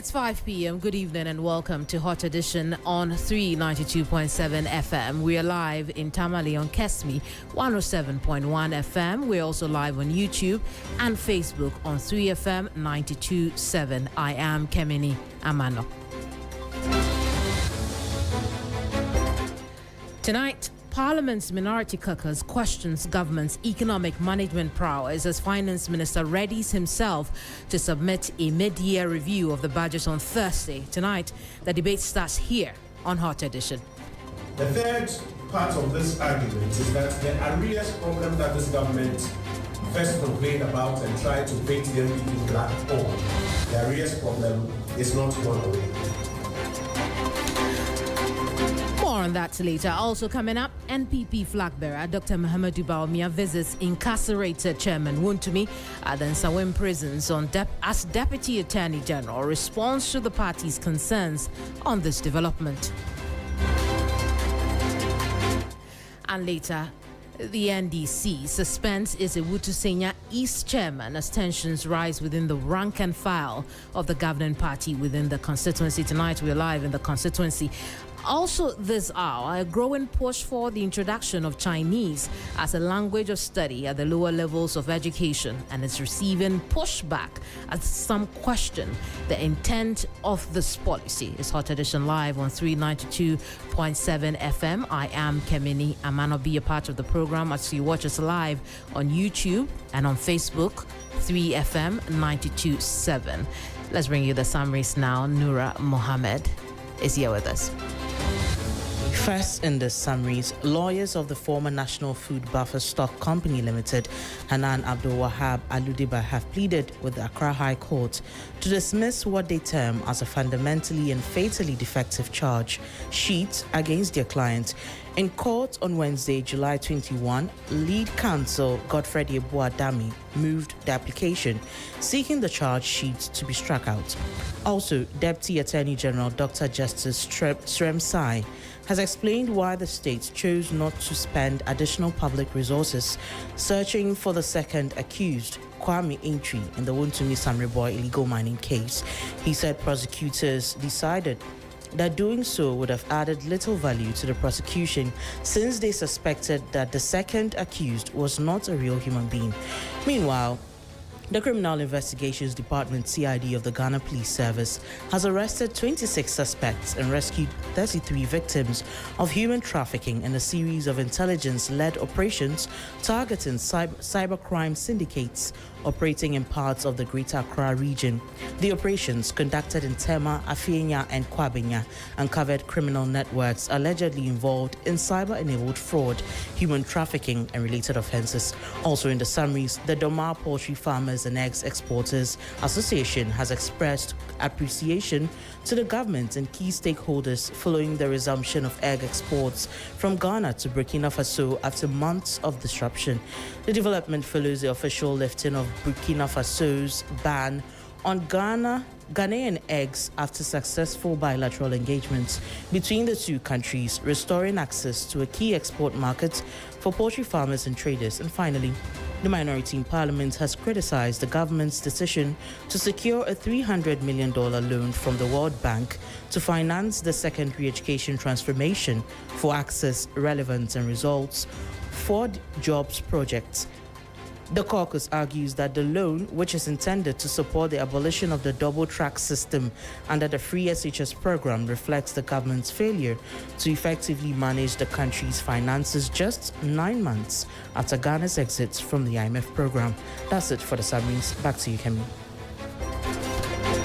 It's 5 p.m. Good evening and welcome to Hot Edition on 392.7 FM. We are live in Tamale on Kesmi 107.1 FM. We're also live on YouTube and Facebook on 3FM 92.7. I am Kemini Amano. Tonight, Parliament's Minority Caucus questions government's economic management prowess as Finance Minister readies himself to submit a mid-year review of the budget on Thursday. Tonight, the debate starts here on Hot Edition. The third part of this argument is that the arrears problem that this government first complained about and tried to paint the NPP black on, the arrears problem is not gone away. More on that later. Also coming up, NPP flag bearer Dr. Muhammadu Bawumia visits incarcerated Chairman Wontumi at the Nsawam prisons as Deputy Attorney General responds to the party's concerns on this development. And later, the NDC suspends Ewutu Senya East Chairman as tensions rise within the rank and file of the governing party within the constituency. Tonight, we're live in the constituency. Also this hour, a growing push for the introduction of Chinese as a language of study at the lower levels of education, and it's receiving pushback as some question the intent of this policy. It's Hot Edition live on 392.7 FM. I am Kemini Amano. Be a part of the program as you watch us live on YouTube and on Facebook, 3FM 92.7. Let's bring you the summaries now. Noura Mohammed is here with us. First in the summaries, lawyers of the former National Food Buffer Stock Company Limited, Hanan Abdul Wahab Aludiba, have pleaded with the Accra High Court to dismiss what they term as a fundamentally and fatally defective charge sheet against their client. In court on Wednesday, July 21, lead counsel Godfred Yebuadami moved the application, seeking the charge sheet to be struck out. Also, Deputy Attorney General Dr. Justice Sremsai has explained why the state chose not to spend additional public resources searching for the second accused, Kwame Intri, in the Wontumi Samreboy illegal mining case. He said prosecutors decided that doing so would have added little value to the prosecution since they suspected that the second accused was not a real human being. Meanwhile, the Criminal Investigations Department CID of the Ghana Police Service has arrested 26 suspects and rescued 33 victims of human trafficking in a series of intelligence-led operations targeting cybercrime syndicates operating in parts of the Greater Accra region. The operations, conducted in Tema, Afienya, and Kwabenya, uncovered criminal networks allegedly involved in cyber-enabled fraud, human trafficking, and related offenses. Also in the summaries, the Domar Poultry Farmers and Eggs Exporters Association has expressed appreciation to the government and key stakeholders following the resumption of egg exports from Ghana to Burkina Faso after months of disruption. The development follows the official lifting of Burkina Faso's ban on Ghanaian eggs after successful bilateral engagements between the two countries, restoring access to a key export market for poultry farmers and traders. And finally, the minority in Parliament has criticized the government's decision to secure a $300 million loan from the World Bank to finance the secondary education transformation for access, relevance, and results for jobs projects. The caucus argues that the loan, which is intended to support the abolition of the double-track system under the Free SHS program, reflects the government's failure to effectively manage the country's finances just 9 months after Ghana's exit from the IMF program. That's it for the summaries. Back to you, Kemi.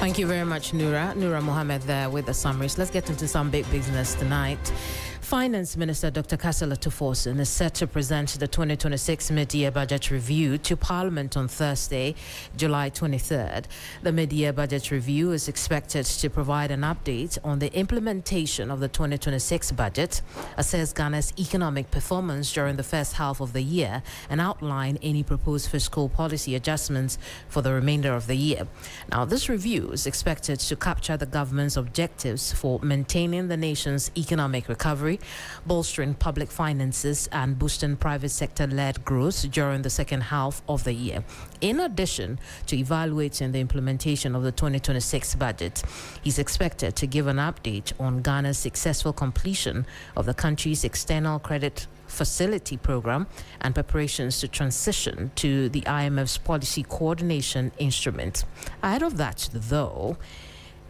Thank you very much, Noura Mohammed there with the summaries. Let's get into some big business tonight. Finance Minister Dr. Kasala Tuforsen is set to present the 2026 mid-year budget review to Parliament on Thursday, July 23rd. The mid-year budget review is expected to provide an update on the implementation of the 2026 budget, assess Ghana's economic performance during the first half of the year, and outline any proposed fiscal policy adjustments for the remainder of the year. Now, this review is expected to capture the government's objectives for maintaining the nation's economic recovery, Treasury, bolstering public finances and boosting private sector-led growth during the second half of the year. In addition to evaluating the implementation of the 2026 budget, he's expected to give an update on Ghana's successful completion of the country's external credit facility program and preparations to transition to the IMF's policy coordination instrument. Ahead of that, though,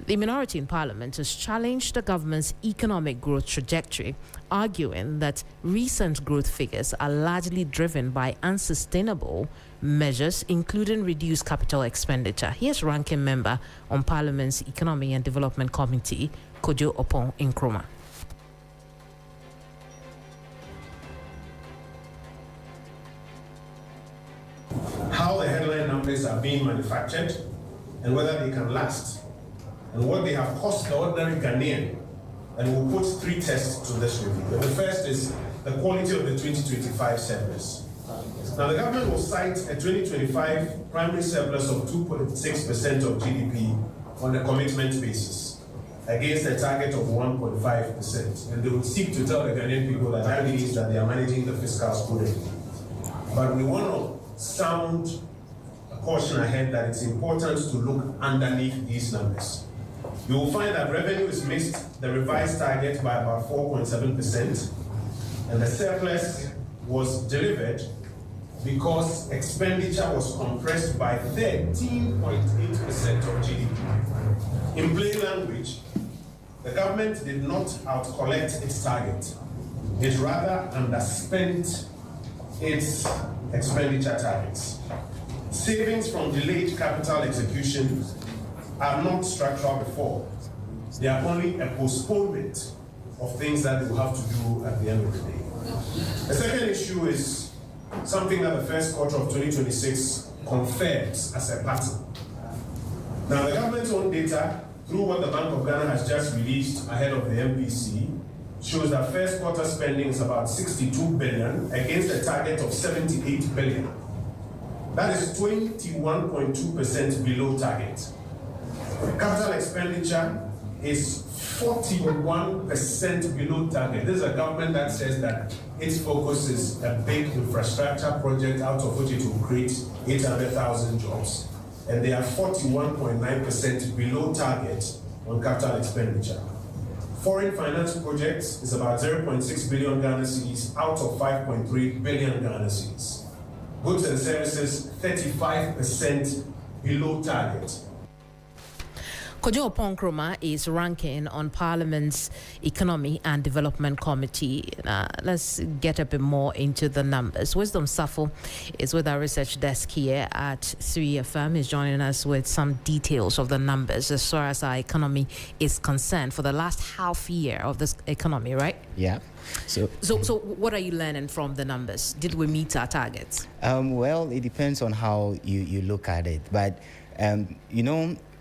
the minority in parliament has challenged the government's economic growth trajectory, arguing that recent growth figures are largely driven by unsustainable measures, including reduced capital expenditure. Here's ranking member on Parliament's Economy and Development Committee, Kojo Opon Nkrumah. How the headline numbers are being manufactured and whether they can last, and what they have cost the ordinary Ghanaian. And we'll put three tests to this review. The first is the quality of the 2025 surplus. Now, the government will cite a 2025 primary surplus of 2.6% of GDP on a commitment basis against a target of 1.5%. And they will seek to tell the Ghanaian people that that means that they are managing the fiscal prudently. But we want to sound a caution ahead that it's important to look underneath these numbers. You will find that revenue has missed the revised target by about 4.7%, and the surplus was delivered because expenditure was compressed by 13.8% of GDP. In plain language, the government did not out-collect its target. It rather underspent its expenditure targets. Savings from delayed capital execution are not structural reform. They are only a postponement of things that they will have to do at the end of the day. The second issue is something that the first quarter of 2026 confirms as a pattern. Now, the government's own data, through what the Bank of Ghana has just released ahead of the MPC, shows that first quarter spending is about 62 billion against a target of 78 billion. That is 21.2% below target. Capital expenditure is 41% below target. This is a government that says that its focus is a big infrastructure project out of which it will create 800,000 jobs. And they are 41.9% below target on capital expenditure. Foreign finance projects is about 0.6 billion Ghana cedis out of 5.3 billion Ghana cedis. Goods and services, 35% below target. Kojo Opon Nkrumah is ranking on Parliament's Economy and Development Committee. Let's get a bit more into the numbers. Wisdom Safo is with our research desk here at 3FM. He's joining us with some details of the numbers as far as our economy is concerned for the last half year of this economy, right? Yeah. So what are you learning from the numbers? Did we meet our targets? Well, it depends on how you look at it. But,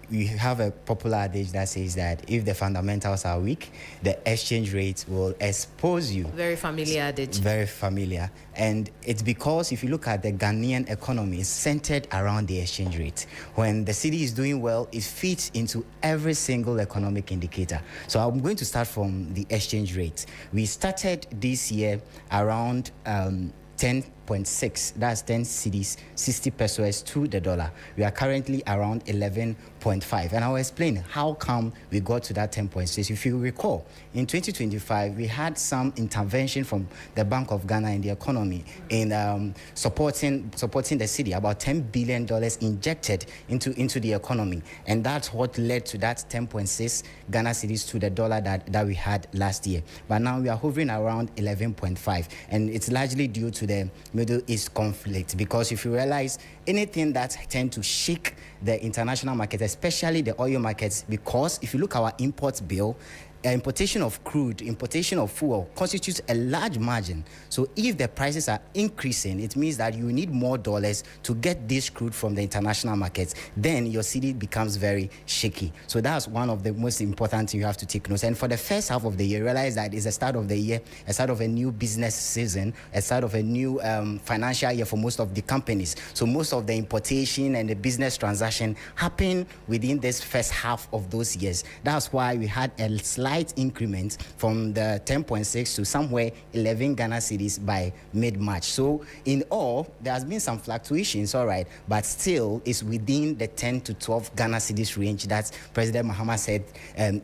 we have a popular adage that says that if the fundamentals are weak, the exchange rate will expose you. Very familiar adage. Very familiar. And it's because if you look at the Ghanaian economy, it's centered around the exchange rate. When the city is doing well, it fits into every single economic indicator. So I'm going to start from the exchange rate. We started this year around 10.6, that's 10 cedis, 60 pesos to the dollar. We are currently around 11.5. And I'll explain how come we got to that 10.6. If you recall, in 2025, we had some intervention from the Bank of Ghana in the economy in supporting the city, about $10 billion injected into the economy. And that's what led to that 10.6 Ghana cedis to the dollar that we had last year. But now we are hovering around 11.5. And it's largely due to the Middle East conflict, because if you realize anything that tend to shake the international market, especially the oil markets, because if you look at our import bill, importation of crude, importation of fuel constitutes a large margin. So if the prices are increasing, it means that you need more dollars to get this crude from the international markets. Then your city becomes very shaky. So that's one of the most important things you have to take note. And for the first half of the year, realize that it's the start of the year, a start of a new business season, a start of a new financial year for most of the companies. So most of the importation and the business transaction happen within this first half of those years. That's why we had a slight slight increment from the 10.6 to somewhere 11 Ghana cedis by mid-March. So in all, there has been some fluctuations, all right, but still it's within the 10 to 12 Ghana cedis range that President Mahama said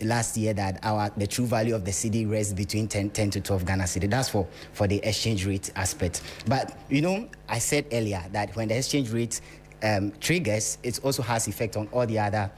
last year that the true value of the cedi rests between 10 to 12 Ghana cedi. That's for the exchange rate aspect. But, I said earlier that when the exchange rate triggers, it also has effect on all the other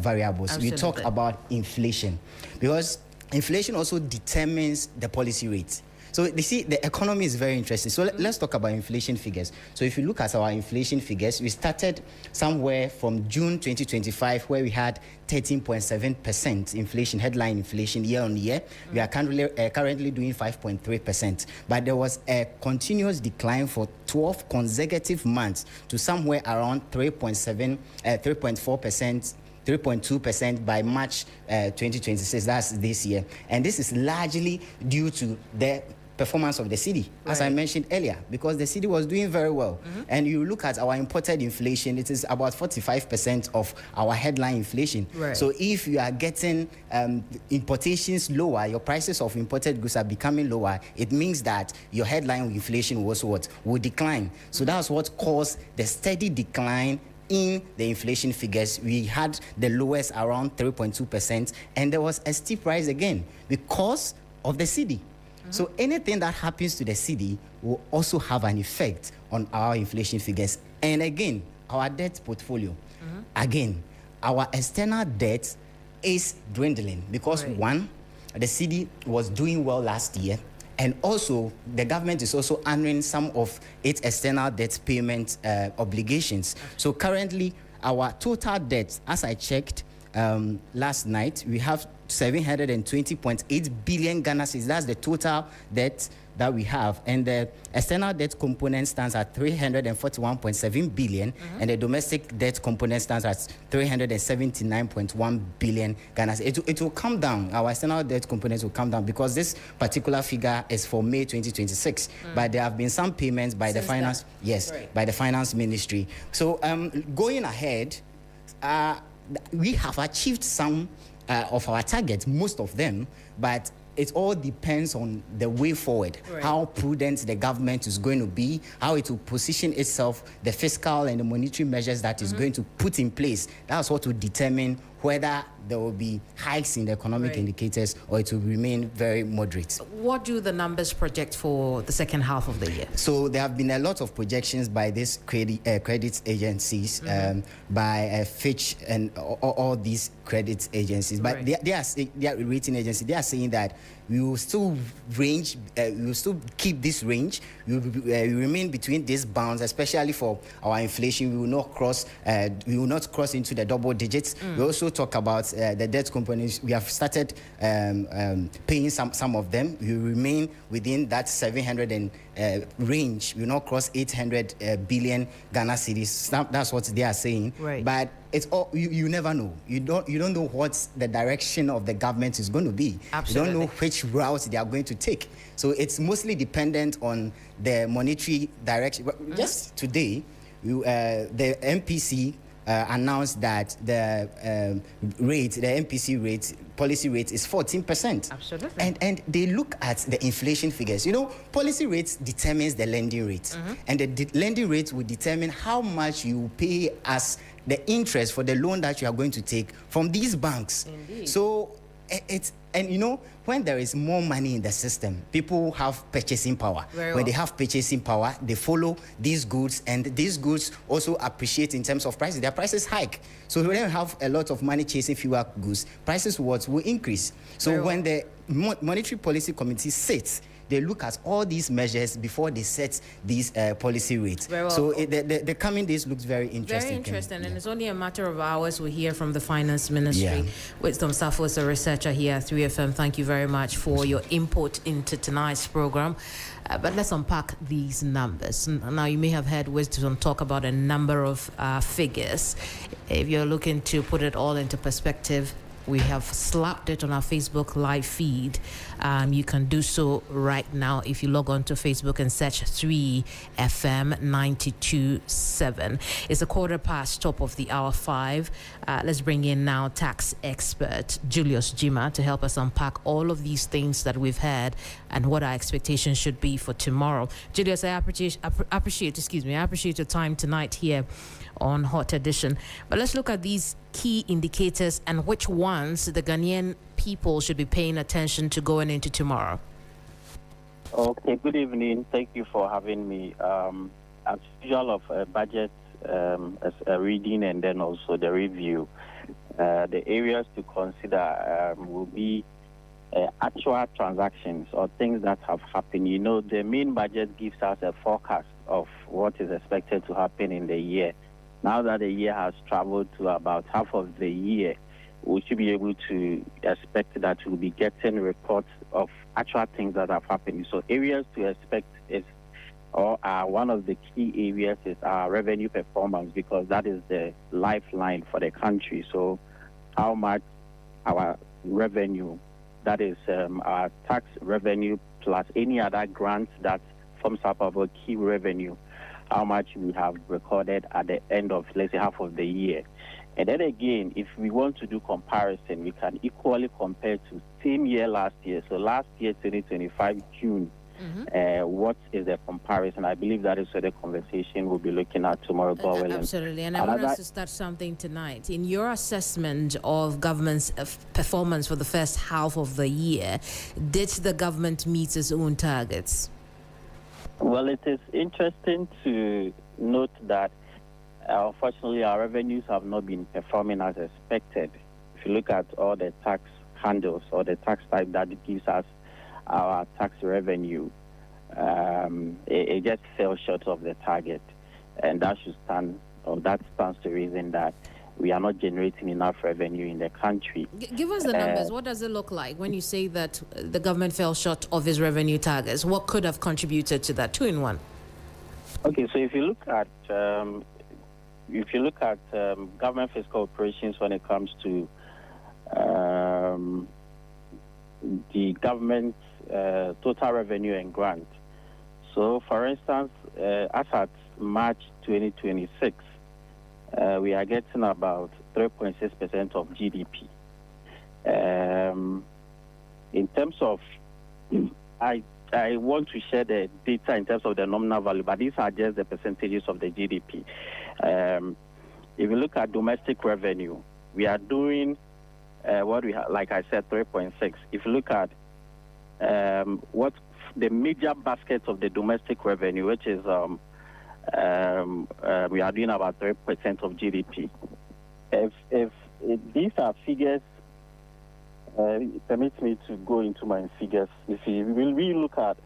variables. Absolutely. We talk about inflation because inflation also determines the policy rate. So you see, the economy is very interesting. So let's talk about inflation figures. So if you look at our inflation figures, we started somewhere from June 2025 where we had 13.7% inflation, headline inflation year on year. We are currently doing 5.3%. But there was a continuous decline for 12 consecutive months to somewhere around 3.4%. 3.2% by March 2026, that's this year. And this is largely due to the performance of the cedi, as I mentioned earlier, because the cedi was doing very well. And you look at our imported inflation, it is about 45% of our headline inflation. So if you are getting importations lower, your prices of imported goods are becoming lower, it means that your headline inflation will decline. So that's what caused the steady decline in the inflation figures. We had the lowest around 3.2%, and there was a steep rise again because of the cedi. So anything that happens to the cedi will also have an effect on our inflation figures. And again, our debt portfolio. Again, our external debt is dwindling because one, the cedi was doing well last year. And also, the government is also honoring some of its external debt payment obligations. So currently, our total debt, as I checked last night, we have 720.8 billion Ghana cedis. That's the total debt that we have. And the external debt component stands at 341.7 billion, and the domestic debt component stands at 379.1 billion Ghana cedis. It will come down. Our external debt components will come down because this particular figure is for May 2026. But there have been some payments by the finance, by the finance ministry. So going ahead, we have achieved some of our targets, most of them, but it all depends on the way forward, how prudent the government is going to be, how it will position itself, the fiscal and the monetary measures that is going to put in place. That's what will determine whether there will be hikes in the economic indicators or it will remain very moderate. What do the numbers project for the second half of the year? So there have been a lot of projections by these credit agencies, by Fitch and all these credit agencies. But they are rating agencies. They are saying that we will still range, we will still keep this range. We will remain between these bounds, especially for our inflation. We will not cross into the double digits. We also talk about the debt components. We have started paying some of them. We will remain within that 700 range. We will not cross 800 billion Ghana cedis. That's what they are saying. But it's all you never know. You don't know what the direction of the government is going to be. Absolutely. You don't know which route they are going to take. So it's mostly dependent on the monetary direction. Just today, the MPC announced that the MPC rate, policy rate is 14%. Absolutely. And they look at the inflation figures. Policy rates determines the lending rate. And the lending rate will determine how much you pay as the interest for the loan that you are going to take from these banks. Indeed. So when there is more money in the system, people have purchasing power. When they have purchasing power, they follow these goods, and these goods also appreciate in terms of prices. Their prices hike. So when you have a lot of money chasing fewer goods, prices will increase. So when the Monetary Policy Committee sits, they look at all these measures before they set these policy rates. So the coming days looks very interesting. Very interesting, and it's only a matter of hours we hear from the Finance Ministry. Wisdom Safo is a researcher here at 3FM. Thank you very much for your input into tonight's program. But let's unpack these numbers. Now, you may have heard Wisdom talk about a number of figures. If you're looking to put it all into perspective, we have slapped it on our Facebook live feed You can do so right now if you log on to Facebook and search 3FM 92.7. It's a quarter past top of the hour 5. Let's bring in now tax expert Julius Jima to help us unpack all of these things that we've heard and what our expectations should be for tomorrow. Julius, I appreciate your time tonight here on Hot Edition. But let's look at these key indicators and which ones the Ghanaian people should be paying attention to going into tomorrow. Okay, good evening. Thank you for having me. As usual of budget as a reading and then also the review, the areas to consider will be actual transactions or things that have happened. You know, the main budget gives us a forecast of what is expected to happen in the year. Now that the year has traveled to about half of the year, we should be able to expect that we'll be getting reports of actual things that have happened. So areas to expect is, or one of the key areas is our revenue performance, because that is the lifeline for the country. So how much our revenue, that is our tax revenue plus any other grants that forms up of a key revenue, how much we have recorded at the end of, let's say, half of the year. And then again, if we want to do comparison, we can equally compare to same year last year. So last year, 2025, June, what is the comparison? I believe that is where the conversation we'll be looking at tomorrow. Absolutely. And I want us to start something tonight. In your assessment of government's performance for the first half of the year, did the government meet its own targets? Well, it is interesting to note that unfortunately our revenues have not been performing as expected. If you look at all the tax handles or the tax type that gives us our tax revenue, it just fell short of the target, and that should stand, or that stands to reason that we are not generating enough revenue in the country. Give us the numbers. What does it look like when you say that the government fell short of its revenue targets? What could have contributed to that? 2 in 1. Okay, so if you look at government fiscal operations when it comes to the government total revenue and grant. So, for instance, as at March 2026, we are getting about 3.6% of GDP. In terms of, I want to share the data in terms of the nominal value, but these are just the percentages of the GDP. If you look at domestic revenue, we are doing what we have, like I said, 3.6. If you look at what the major basket of the domestic revenue, which is we are doing about 3% of GDP. If these are figures, it permits me to go into my figures. If we look at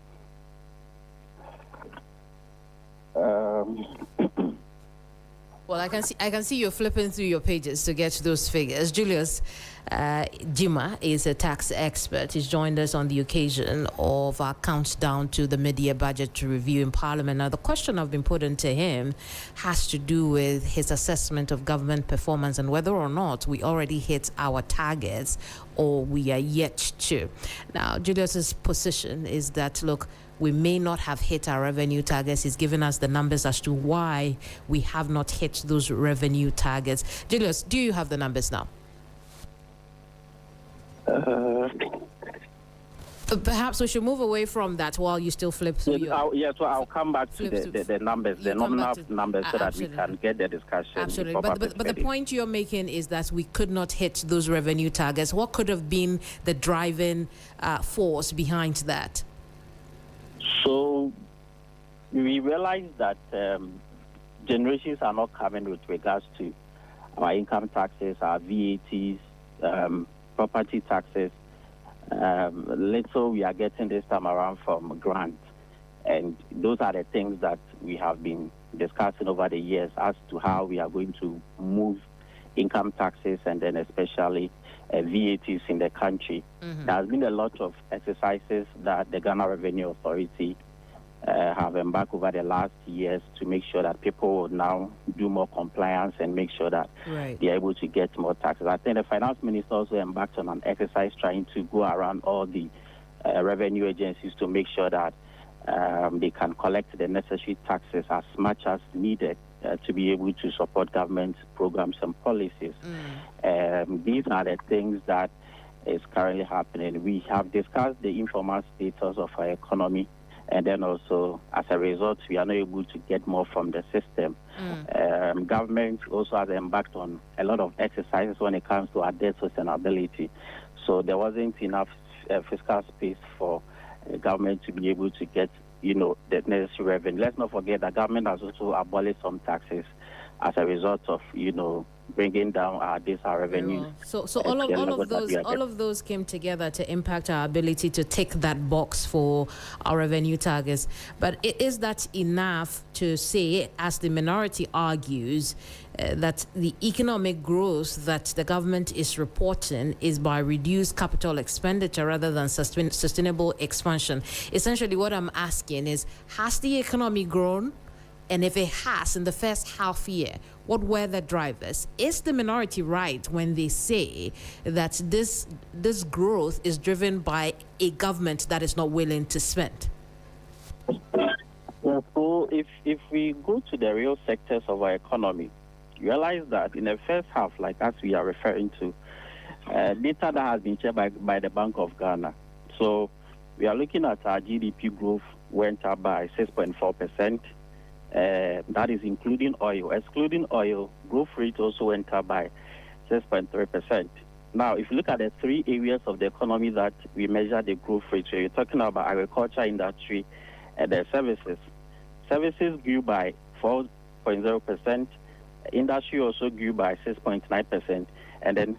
well, I can see you're flipping through your pages to get to those figures. Julius Jima is a tax expert. He's joined us on the occasion of our countdown to the mid-year budget to review in Parliament. Now, the question I've been putting to him has to do with his assessment of government performance and whether or not we already hit our targets or we are yet to. Now, Julius's position is that, look, we may not have hit our revenue targets. He's given us the numbers as to why we have not hit those revenue targets. Julius, do you have the numbers now? Perhaps we should move away from that while you still flip through so I'll come back to the numbers, the nominal numbers, so that we can get the discussion. Absolutely. But the point you're making is that we could not hit those revenue targets. What could have been the driving force behind that? So we realized that generations are not coming with regards to our income taxes, our VATs, property taxes. Little we are getting this time around from grants. And those are the things that we have been discussing over the years as to how we are going to move income taxes and then especially VATs in the country. Mm-hmm. There has been a lot of exercises that the Ghana Revenue Authority have embarked over the last years to make sure that people will now do more compliance and make sure that they are able to get more taxes. I think the finance minister also embarked on an exercise trying to go around all the revenue agencies to make sure that they can collect the necessary taxes as much as needed to be able to support government programs and policies. These are the things that is currently happening. We have discussed the informal status of our economy, and then also, as a result, we are not able to get more from the system. Government also has embarked on a lot of exercises when it comes to our debt sustainability. So there wasn't enough fiscal space for government to be able to get, the necessary revenue. Let's not forget that government has also abolished some taxes as a result of, bringing down our revenues. So all of those came together to impact our ability to tick that box for our revenue targets. But is that enough to say, as the minority argues, that the economic growth that the government is reporting is by reduced capital expenditure rather than sustainable expansion? Essentially, what I'm asking is, has the economy grown? And if it has, in the first half year, what were the drivers? Is the minority right when they say that this growth is driven by a government that is not willing to spend? Yeah, so if we go to the real sectors of our economy, realize that in the first half, like as we are referring to, data that has been shared by the Bank of Ghana. So we are looking at our GDP growth went up by 6.4%. That is including oil. Excluding oil, growth rate also went up by 6.3%. Now, if you look at the three areas of the economy that we measure the growth rate, so you're talking about agriculture, industry, and the services. Services grew by 4.0%. Industry also grew by 6.9%. And then,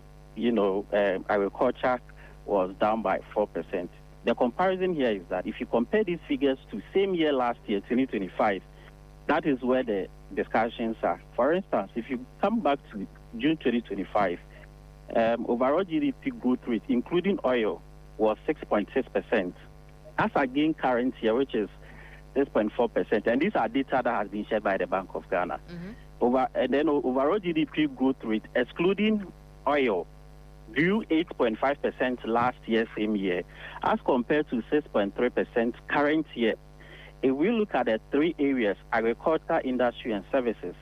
agriculture was down by 4%. The comparison here is that if you compare these figures to same year last year, 2025, that is where the discussions are. For instance, if you come back to June 2025, overall GDP growth rate, including oil, was 6.6%. As again current year, which is 6.4%. And these are data that has been shared by the Bank of Ghana. And then overall GDP growth rate, excluding oil, grew 8.5% last year, same year, as compared to 6.3% current year. If we look at the three areas, agriculture, industry, and services,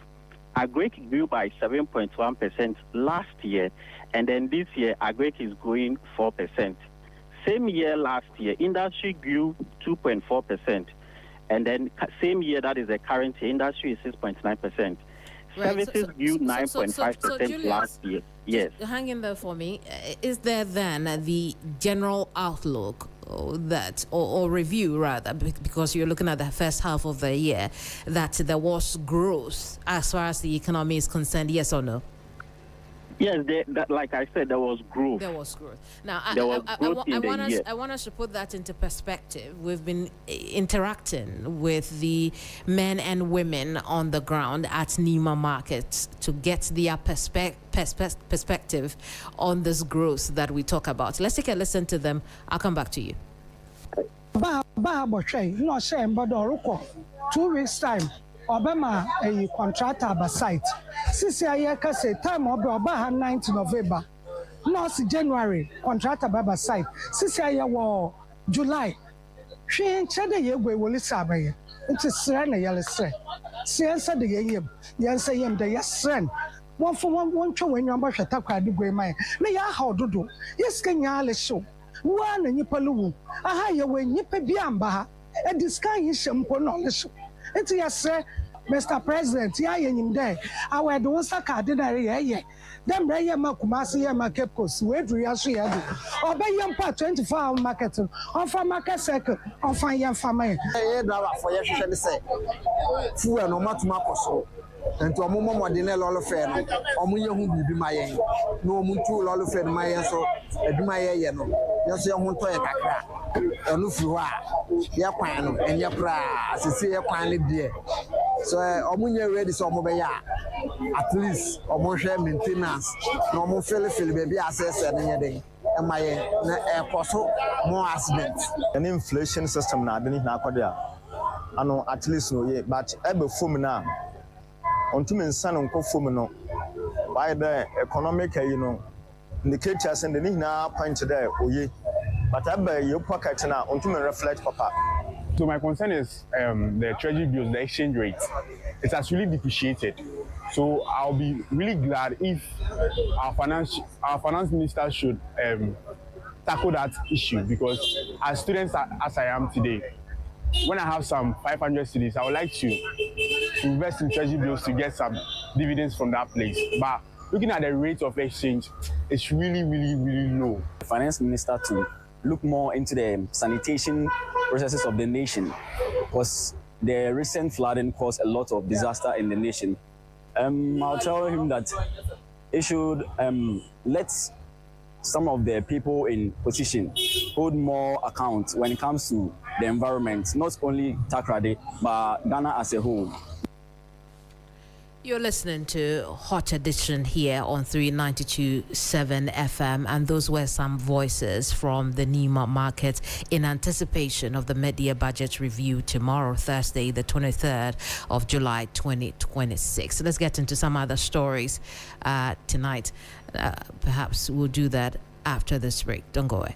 agric grew by 7.1% last year, and then this year, agric is growing 4%. Same year last year, industry grew 2.4%, and then same year, that is the current year, industry is 6.9%. Services grew 9.5% last year. Yes. Hang in there for me. Is there then the general outlook that, or review rather, because you're looking at the first half of the year, that there was growth as far as the economy is concerned, yes or no? Yes, like I said, there was growth. There was growth. Now, I want us to put that into perspective. We've been interacting with the men and women on the ground at Nima markets to get their perspective on this growth that we talk about. Let's take a listen to them. I'll come back to you. 2 weeks time. Obama a contractor by site. Sisi ayeka say time oba 9th November. No, January contractor by site. Sisi ayewo July. Hwe nchede yegwe woli sabaye. Nti sre na yele sre. Siensa de yem. Yensa yem de yesren. Won for won twa wanyu amba hweta kwade gwe mai. Na ya ha ododo. Yeska nyaale show. Wa na nyipa luwu. Aha ye we nyipa bi amba ha. E diska yi shempo no le show. It's yes, Mr. President, yeah, in there. I wear the Osa cardinary, yeah. Then bring your Makumasi and Makepos, wait, we are so young. Or by young part 24-hour market, or for market second, or find young family. For you, say, Fu and no matter Marcos. And to a moment, what dinner all fair, or Muya be my no Muntu all fair, my so, and my yellow. Yes, you want to a Nufua, Yapano, and Yapra, Cecilia Quanly dear. So, Omunya ready some mobile, at least, or more share maintenance, no more Philip baby access and any day. And my apostle more accidents. An inflation system now, didn't Nakodia. I know at least no yet, but ever fumina. Until men son on Kofumino, by the economic, indicators and the Nina point there, oh ye. But your pocket now on to reflect papa. So my concern is the treasury bills, the exchange rate. It's actually depreciated. So I'll be really glad if our finance minister should tackle that issue, because as students as I am today, when I have some 500 cedis, I would like to invest in treasury bills to get some dividends from that place. But looking at the rate of exchange, it's really, really, really low. The finance minister to look more into the sanitation processes of the nation, because the recent flooding caused a lot of disaster in the nation. I'll tell him that he should let some of the people in position hold more account when it comes to the environment, not only Takrade, but Ghana as a whole. You're listening to Hot Edition here on 392.7 FM, and those were some voices from the Nima market in anticipation of the mid-year budget review tomorrow, Thursday, the 23rd of July, 2026. So let's get into some other stories tonight. Perhaps we'll do that after this break. Don't go away.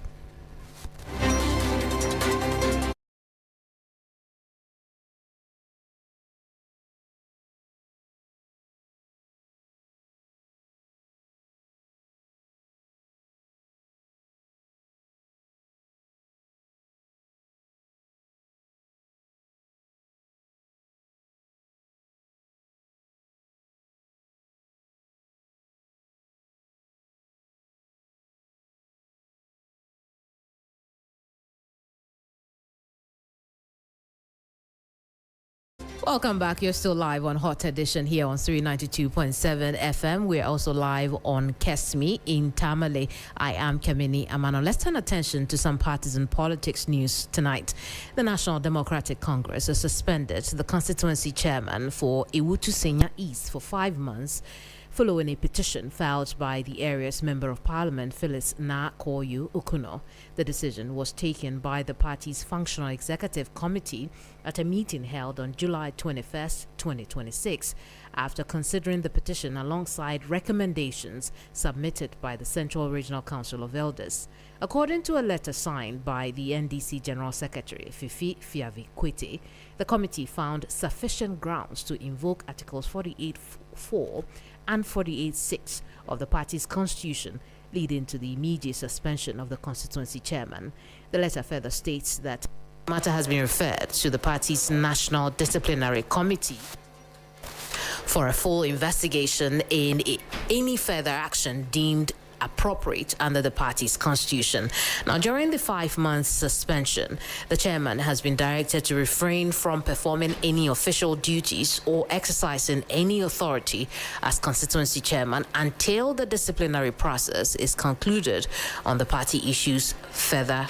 Welcome back. You're still live on Hot Edition here on 392.7 FM. We're also live on Kesmi in Tamale. I am Kamini Amano. Let's turn attention to some partisan politics news tonight. The National Democratic Congress has suspended the constituency chairman for Ewutu Senya East for 5 months, following a petition filed by the area's Member of Parliament, Phyllis Na Koyu Ukuno. The decision was taken by the party's Functional Executive Committee at a meeting held on July 21st, 2026, after considering the petition alongside recommendations submitted by the Central Regional Council of Elders. According to a letter signed by the NDC General Secretary, Fifi Fiavi-Kwete, the committee found sufficient grounds to invoke Articles 48.4 and 48.6 of the party's constitution, leading to the immediate suspension of the constituency chairman. The letter further states that the matter has been referred to the party's National Disciplinary Committee for a full investigation in any further action deemed appropriate under the party's constitution. Now, during the 5-month suspension, the chairman has been directed to refrain from performing any official duties or exercising any authority as constituency chairman until the disciplinary process is concluded on the party issues further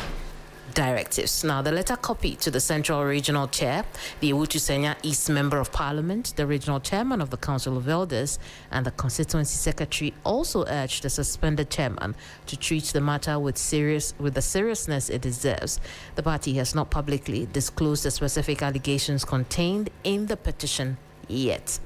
directives. Now, the letter copied to the Central Regional Chair, the Ewutu Senya East Member of Parliament, the Regional Chairman of the Council of Elders, and the Constituency Secretary also urged the suspended chairman to treat the matter with the seriousness it deserves. The party has not publicly disclosed the specific allegations contained in the petition yet.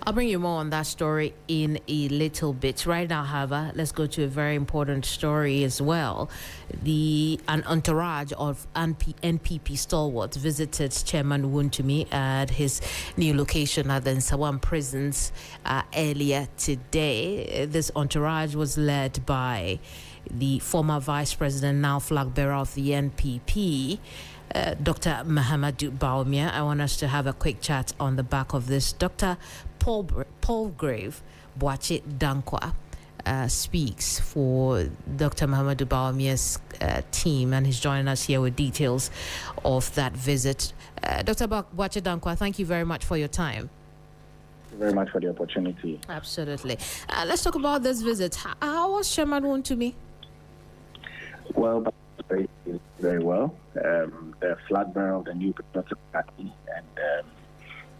I'll bring you more on that story in a little bit. Right now, however, let's go to a very important story as well. An entourage of NPP stalwarts visited Chairman Wontumi at his new location at the Nsawam prisons earlier today. This entourage was led by the former Vice President, now flag bearer of the NPP, Dr. Mahamadou Bawumia. I want us to have a quick chat on the back of this. Dr. Palgrave Boache Dankwa speaks for Dr. Mahamadou Bawumia's team, and he's joining us here with details of that visit. Dr. Boache Dankwa, thank you very much for your time. Thank you very much for the opportunity. Absolutely. Let's talk about this visit. How was Chairman Wontumi? Well, very well. The flag bearer of the new Patriotic Party, and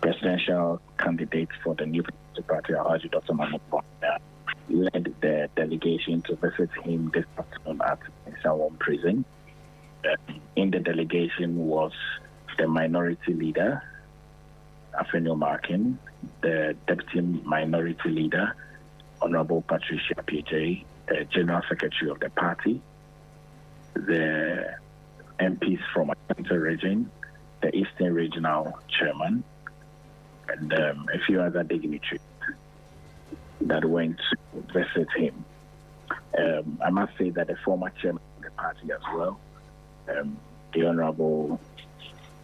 presidential candidate for the new party, Alhaji Dr. Mahmoud Bawumia, led the delegation to visit him this afternoon at Sawam prison. In the delegation was the minority leader, Afenyo Markin, the deputy minority leader, Honorable Patricia PJ, the general secretary of the party, the MPs from Ashanti region, the Eastern Regional Chairman, and a few other dignitaries that went to visit him. I must say that the former chairman of the party as well, the Honorable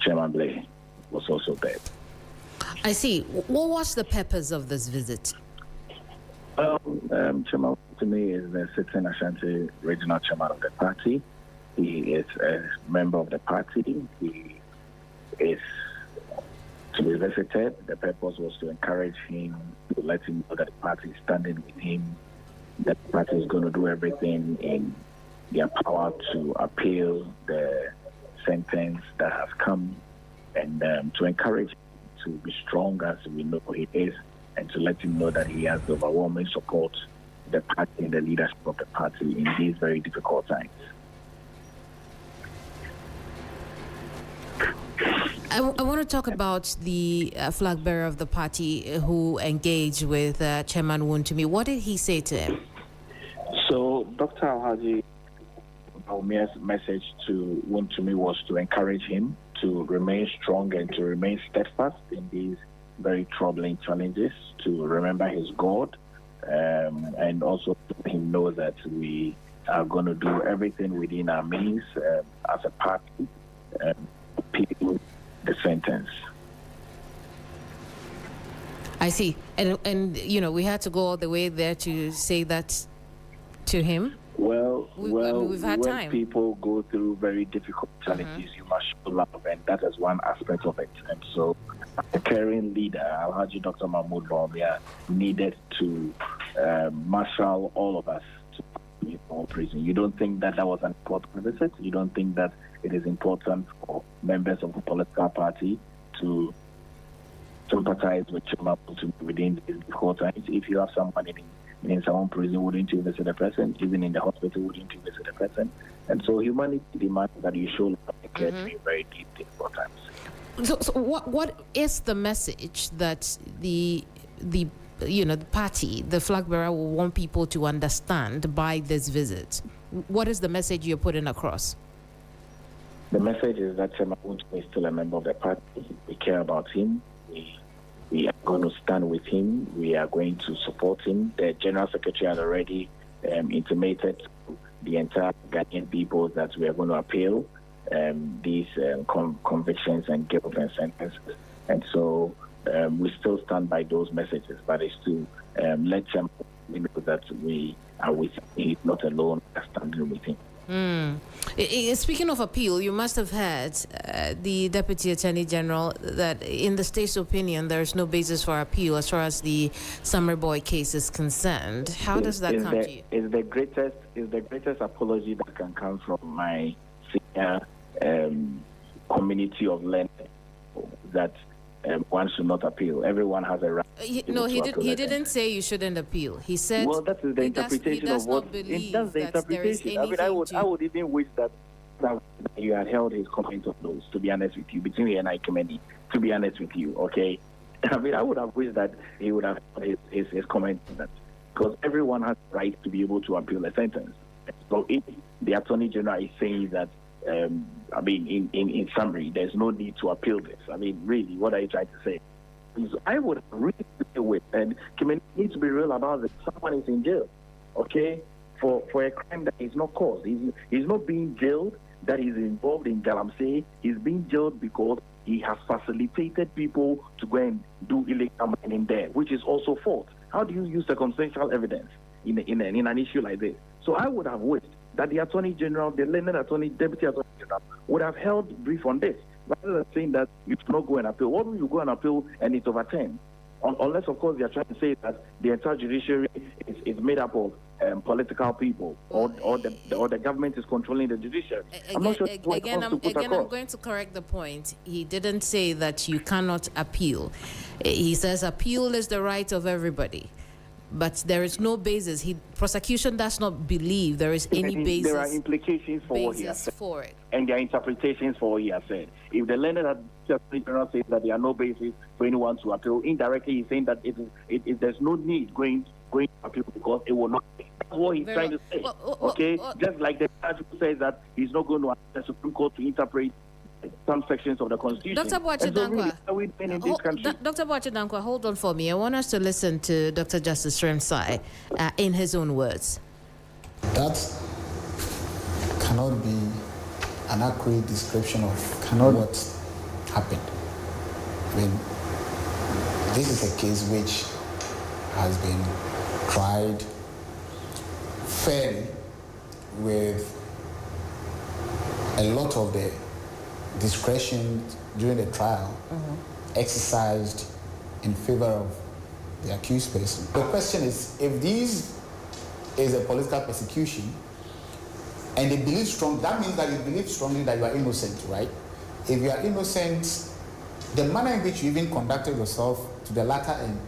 Chairman Blay, was also there. I see. What was the purpose of this visit? Chairman to me is the sitting Ashanti Regional Chairman of the party. He is a member of the party. He is to be visited. The purpose was to encourage him, to let him know that the party is standing with him, that the party is going to do everything in their power to appeal the sentence that has come, and to encourage him to be strong as we know he is, and to let him know that he has the overwhelming support of the party and the leadership of the party in these very difficult times. I want to talk about the flag bearer of the party who engaged with Chairman Wontumi. What did he say to him? So Dr. Alhaji Bawumia's message to Wontumi was to encourage him to remain strong and to remain steadfast in these very troubling challenges, to remember his God, and also to let him know that we are going to do everything within our means as a party to appeal the sentence. I see. And you know, we had to go all the way there to say that to him. We've had when time. People go through very difficult challenges, you must show love, and that is one aspect of it. And so, the caring leader, Alhaji Dr. Mahmoud Bawumia, needed to marshal all of us to prison. You don't think that was an important visit? You don't think that it is important for members of the political party to sympathize with Chairman within these difficult times? If you have someone in someone prison, wouldn't you visit the person? Even in the hospital, wouldn't you visit the person? And so humanity demands that you show love and care during very deep, difficult times. So what is the message that the party, the flag bearer, will want people to understand by this visit? What is the message you're putting across? The message is that Chairman is still a member of the party. We care about him. We are going to stand with him. We are going to support him. The General Secretary has already intimated to the entire Ghanaian people that we are going to appeal these convictions and guilt and sentences. And so we still stand by those messages, but it's to let Chairman know that we are with him. He's not alone. We are standing with him. Speaking of appeal, you must have heard the Deputy Attorney General that in the state's opinion there is no basis for appeal as far as the Summer Boy case is concerned. How does that come to you? It's the greatest apology that can come from my senior community of learners that one should not appeal. Everyone has a right. He didn't say you shouldn't appeal. He said. Well, that is the interpretation of what. That's the interpretation. I would even wish that you had held his comment on those. To be honest with you, between me and I, Kemeni. To be honest with you, okay. I mean, I would have wished that he would have his comment on that, because everyone has the right to be able to appeal a sentence. So if the Attorney General is saying that. I mean, in summary, there's no need to appeal this. I mean, really, what are you trying to say? I would really deal with, and community needs to be real about it. Someone is in jail, okay, for a crime that is not caused. He's not being jailed that he's involved in galamsey. He's being jailed because he has facilitated people to go and do illegal mining there, which is also fault. How do you use circumstantial evidence in an issue like this? So I would have wished that the Attorney General, the Learned Deputy Attorney General, would have held brief on this, rather than saying that you should not go and appeal. Why don't you go and appeal and it's overturned? Unless, of course, they are trying to say that the entire judiciary is made up of political people, or the government is controlling the judiciary. I'm not sure. I'm going to correct the point. He didn't say that you cannot appeal. He says appeal is the right of everybody. But there is no basis. Prosecution does not believe there is any basis. There are implications for what he has said, and there are interpretations for what he has said. If the learned Attorney General says that there are no basis for anyone to appeal, indirectly he's saying that there's no need going to appeal because it will not. That's what he's trying to say. Just like the judge who says that he's not going to ask the Supreme Court to interpret some sections of the Constitution. Dr. Boachidankwa, Dr. Boachidankwa, hold on for me. I want us to listen to Dr. Justice Sremsai in his own words. That cannot be an accurate description of what happened. I mean, this is a case which has been tried fairly with a lot of the discretion during the trial exercised in favor of the accused person. The question is, if this is a political persecution and they believe strongly, that means that you believe strongly that you are innocent, right? If you are innocent, the manner in which you even conducted yourself to the latter end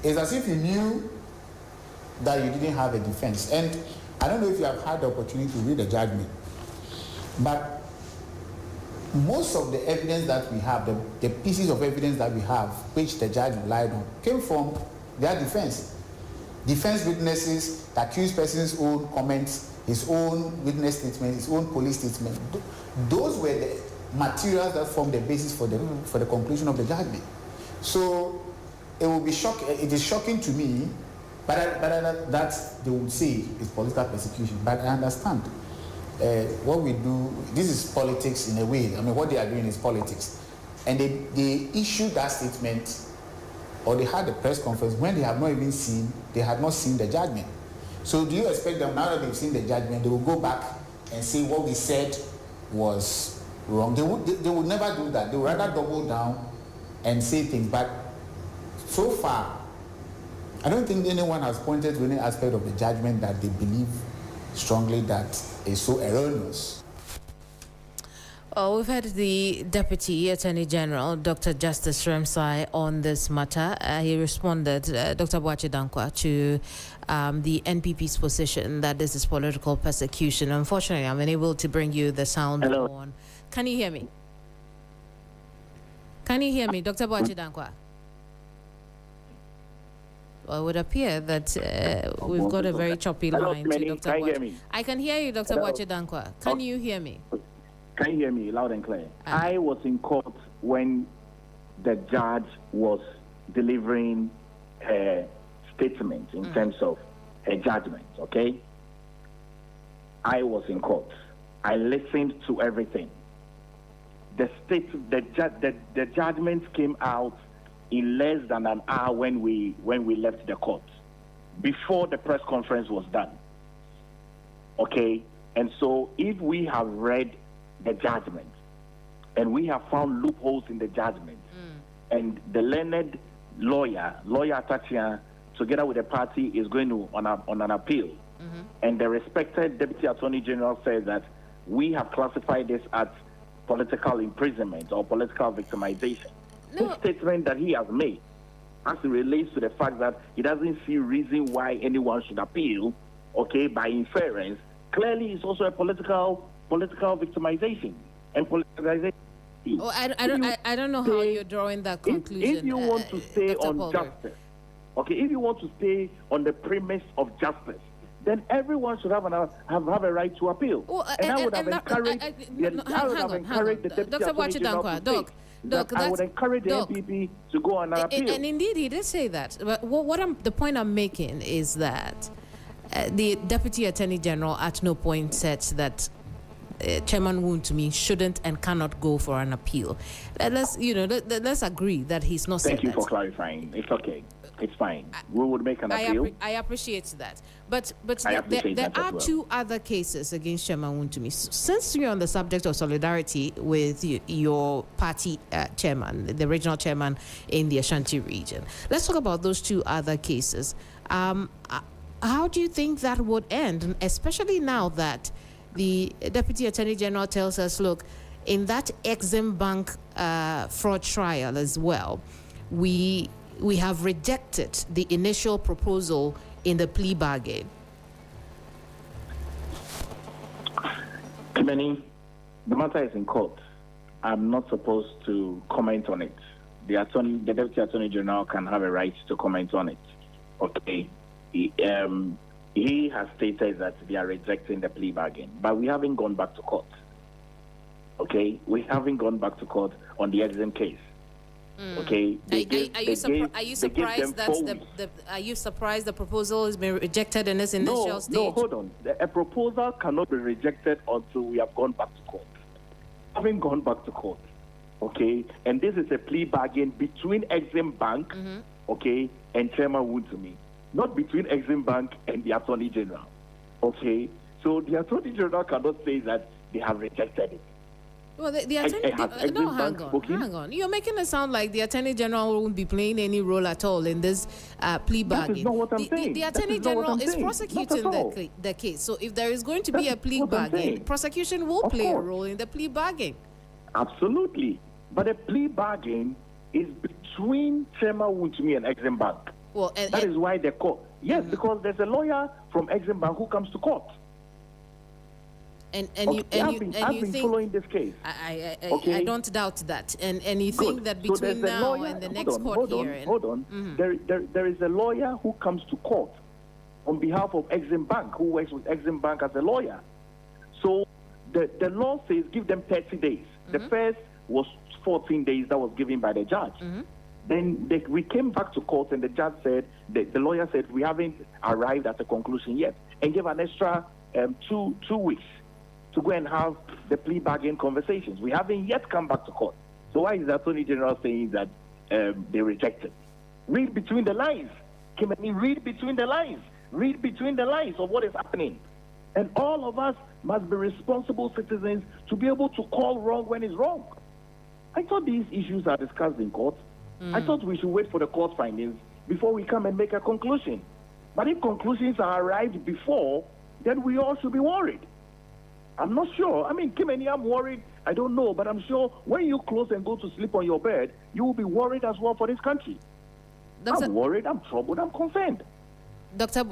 is as if you knew that you didn't have a defense. And I don't know if you have had the opportunity to read the judgment, but most of the evidence that we have, the pieces of evidence that we have, which the judge relied on, came from their defense. Defense witnesses, the accused person's own comments, his own witness statement, his own police statement. Those were the materials that formed the basis for the conclusion of the judgment. So it will be shocking. It is shocking to me, but that they would say is political persecution. But I understand. What we do, this is politics in a way. I mean, what they are doing is politics. And they issued that statement, or they had a press conference when they had not seen the judgment. So do you expect them, now that they've seen the judgment, they will go back and say what we said was wrong? They would never do that. They would rather double down and say things. But so far, I don't think anyone has pointed to any aspect of the judgment that they believe strongly that is so erroneous. We've had the Deputy Attorney General, Dr. Justice Sremsai, on this matter. He responded, Dr. Boachidankwa, to the NPP's position that this is political persecution. Unfortunately, I'm unable to bring you the sound on. Can you hear me? Can you hear me, Dr. Boachidankwa? Well, it would appear that we've got a very choppy line to Dr. Boachidankwa. I can hear you, Dr. Boachidankwa. Can you hear me? Can you hear me loud and clear? I was in court when the judge was delivering her statement in terms of her judgment, okay? I was in court. I listened to everything. The judgment came out in less than an hour when we left the court, before the press conference was done. Okay? And so if we have read the judgment and we have found loopholes in the judgment, and the learned lawyer Tatiana, together with the party, is going to on an appeal, and the respected Deputy Attorney General says that we have classified this as political imprisonment or political victimization. This statement that he has made, as it relates to the fact that he doesn't see reason why anyone should appeal, okay, by inference, clearly is also a political victimization and politicization. I don't know how you're drawing that conclusion. If you want to stay on justice, okay, if you want to stay on the premise of justice, then everyone should have a right to appeal. And I would have encouraged the Deputy Attorney General to say that I would encourage the NPP to go on an appeal. And indeed, he did say that. But the point I'm making is that the Deputy Attorney General at no point said that Chairman Wontumi shouldn't and cannot go for an appeal. Let's agree that he's not saying that. Thank you for clarifying. It's okay. It's fine. We would make an appeal. I appreciate that. But there are two other cases against Chairman Wontumi. Since you're on the subject of solidarity with your party chairman, the regional chairman in the Ashanti region, let's talk about those two other cases. How do you think that would end, especially now that the Deputy Attorney General tells us, look, in that Exim Bank fraud trial as well, we have rejected the initial proposal in the plea bargain? Kimani, the matter is in court. I'm not supposed to comment on it. The Deputy Attorney General can have a right to comment on it. Okay. He has stated that they are rejecting the plea bargain, but we haven't gone back to court. Okay, we haven't gone back to court on the Exim case. Okay, are you surprised the proposal has been rejected in its initial stage? No, hold on. A proposal cannot be rejected until we have gone back to court. Haven't gone back to court. Okay, and this is a plea bargain between Exim Bank, okay, and Chairman Wontumi. Not between Exim Bank and the Attorney General. Okay? So the Attorney General cannot say that they have rejected it. Well, the Attorney General, hang on. You're making it sound like the Attorney General won't be playing any role at all in this plea bargain. That is not what I'm saying. The Attorney General is prosecuting the case. So if there is going to be a plea bargain, prosecution will play a role in the plea bargain. Absolutely. But a plea bargain is between Chairman Wontumi and Exim Bank. Well, that is why the court. Yes, because there's a lawyer from Exim Bank who comes to court. I've been following this case. I don't doubt that. And you think that between now and the next court hearing... Hold on. There is a lawyer who comes to court on behalf of Exim Bank, who works with Exim Bank as a lawyer. So the law says give them 30 days. The first was 14 days that was given by the judge. Then we came back to court and the judge said, the lawyer said, we haven't arrived at a conclusion yet, and gave an extra 2 weeks to go and have the plea bargain conversations. We haven't yet come back to court. So why is the Attorney General saying that they rejected? Read between the lines. Kimani, read between the lines. Read between the lines of what is happening. And all of us must be responsible citizens to be able to call wrong when it's wrong. I thought these issues are discussed in court. I thought we should wait for the court findings before we come and make a conclusion. But if conclusions are arrived before, then we all should be worried. I'm not sure. I mean, Kimani, I'm worried. I don't know, but I'm sure when you close and go to sleep on your bed, you will be worried as well for this country. I'm worried, I'm troubled, I'm concerned. Dr.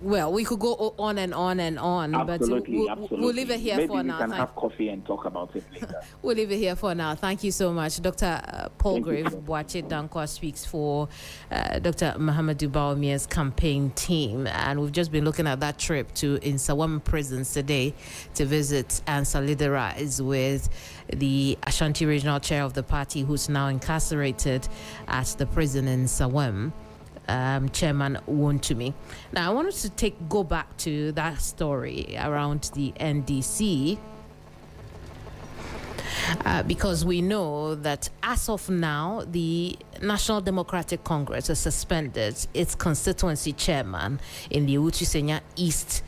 Well, we could go on and on and on, absolutely, but we'll leave it here Maybe for now. We can have coffee and talk about it later. We'll leave it here for now. Thank you so much. Dr. Paulgrave Boache Dankwa speaks for Dr. Mahamadou Bawumia's campaign team. And we've just been looking at that trip to Nsawam prisons today to visit and solidarize with the Ashanti Regional Chair of the party, who's now incarcerated at the prison in Nsawam. Chairman Wontumi. Now, I wanted to go back to that story around the NDC because we know that as of now, the National Democratic Congress has suspended its constituency chairman in the Ewutu-Senya East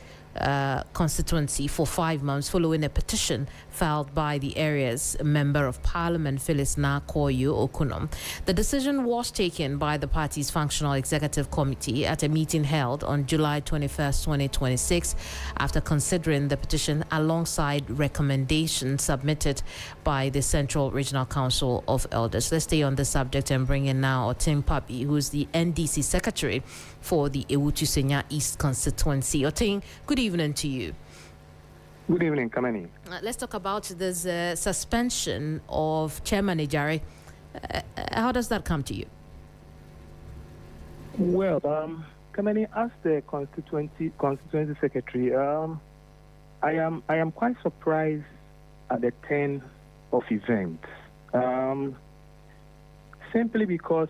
constituency for 5 months following a petition filed by the area's Member of Parliament, Phyllis Nakoyo Okunom. The decision was taken by the party's Functional Executive Committee at a meeting held on July 21st, 2026, after considering the petition alongside recommendations submitted by the Central Regional Council of Elders. Let's stay on the subject and bring in now Otim Papi, who's the NDC Secretary for the Ewutu-Senya East constituency. Otim, good evening to you. Good evening, Kamani. Let's talk about this suspension of Chairman Ejare. How does that come to you? Well, Kamani, as the constituency secretary, I am quite surprised at the turn of events. Simply because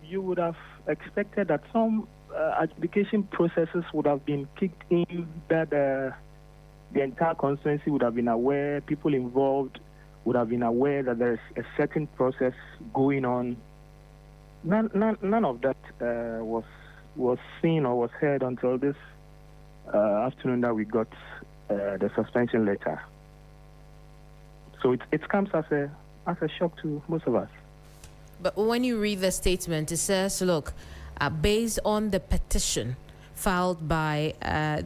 you would have expected that some adjudication processes would have been kicked in, that the entire constituency would have been aware, people involved would have been aware that there is a certain process going on. None of that was seen or was heard until this afternoon that we got the suspension letter. So it comes as a shock to most of us. But when you read the statement, it says, look, based on the petition filed by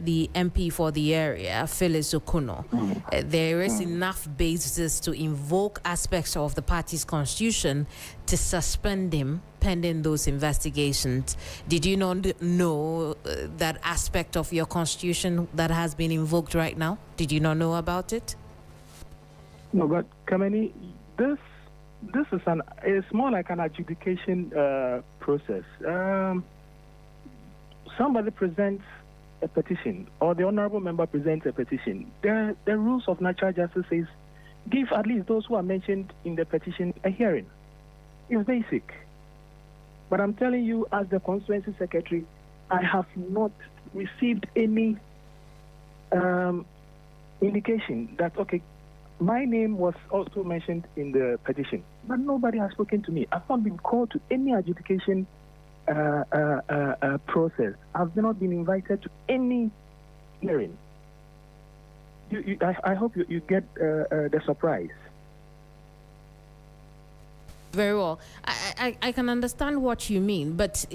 the MP for the area, Phyllis Okuno, there is enough basis to invoke aspects of the party's constitution to suspend him pending those investigations. Did you not know that aspect of your constitution that has been invoked right now? Did you not know about it? No, but Kameni, this is it's more like an adjudication process. Somebody presents a petition, or the honorable member presents a petition. The rules of natural justice says give at least those who are mentioned in the petition a hearing. It's basic. But I'm telling you, as the constituency secretary, I have not received any indication that, okay, my name was also mentioned in the petition, but nobody has spoken to me. I've not been called to any adjudication process. I've not been invited to any hearing. I hope you get the surprise. Very well. I can understand what you mean, but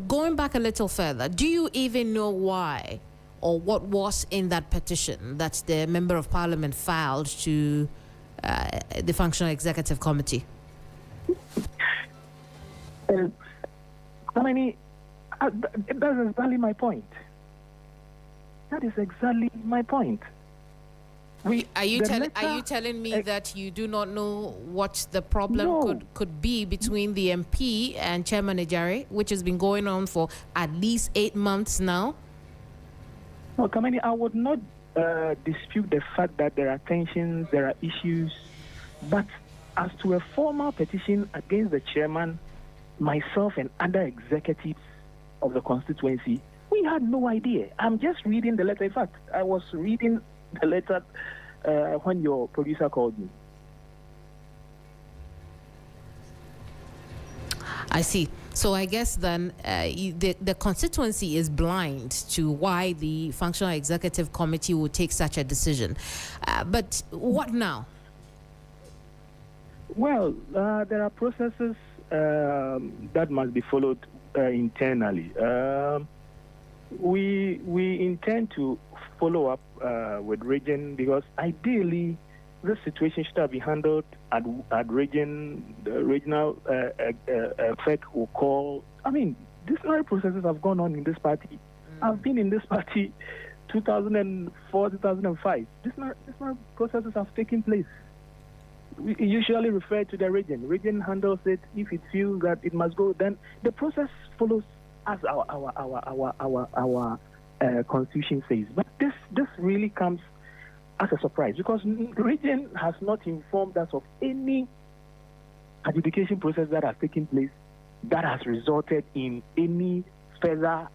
going back a little further, do you even know why or what was in that petition that the Member of Parliament filed to the Functional Executive Committee? That's exactly my point. That is exactly my point. Are you telling me that you do not know what the problem could be between the MP and Chairman Ejare, which has been going on for at least 8 months now? No, Kamani, I would not dispute the fact that there are tensions, there are issues, but as to a formal petition against the chairman, myself and other executives of the constituency, we had no idea. I'm just reading the letter. In fact, I was reading the letter when your producer called me. I see. So I guess then the constituency is blind to why the Functional Executive Committee will take such a decision. But what now? Well, there are processes that must be followed internally. We intend to follow up with region, because ideally this situation should have been handled at region. The regional FEC will call. I mean, disciplinary processes have gone on in this party. I've been in this party 2004, 2005. Disciplinary processes have taken place. We usually refer to the region. Region handles it. If it feels that it must go, then the process follows as our constitution says. But this really comes as a surprise, because the region has not informed us of any adjudication process that has taken place that has resulted in any further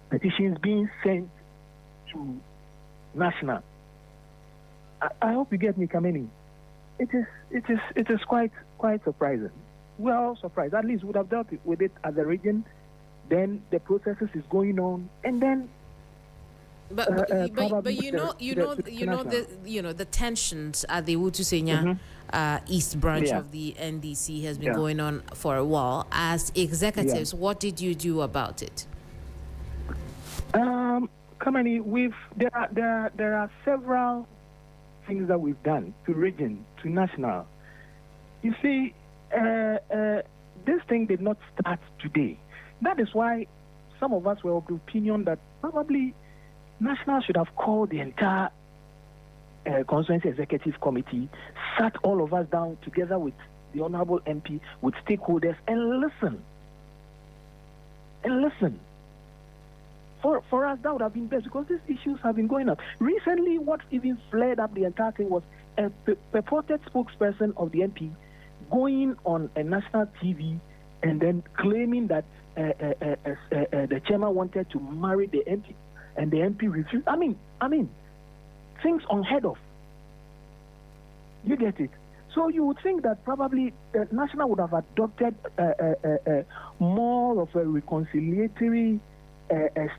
petitions being sent to national. I hope you get me, Kameni. It is quite surprising. We are all surprised. At least we would have dealt with it at the region. Then the processes is going on, and then. But the tensions at the Wutusenya East branch of the NDC has been going on for a while. As executives, what did you do about it? Kamani, there are several things that we've done to region, to national. You see, this thing did not start today. That is why some of us were of the opinion that probably national should have called the entire constituency executive committee, sat all of us down together with the honorable MP, with stakeholders, and listen. For us, that would have been best, because these issues have been going up. Recently, what even flared up the entire thing was a purported spokesperson of the MP going on a national TV and then claiming that the chairman wanted to marry the MP, and the MP refused. I mean, things unheard of. You get it? So you would think that probably the national would have adopted more of a reconciliatory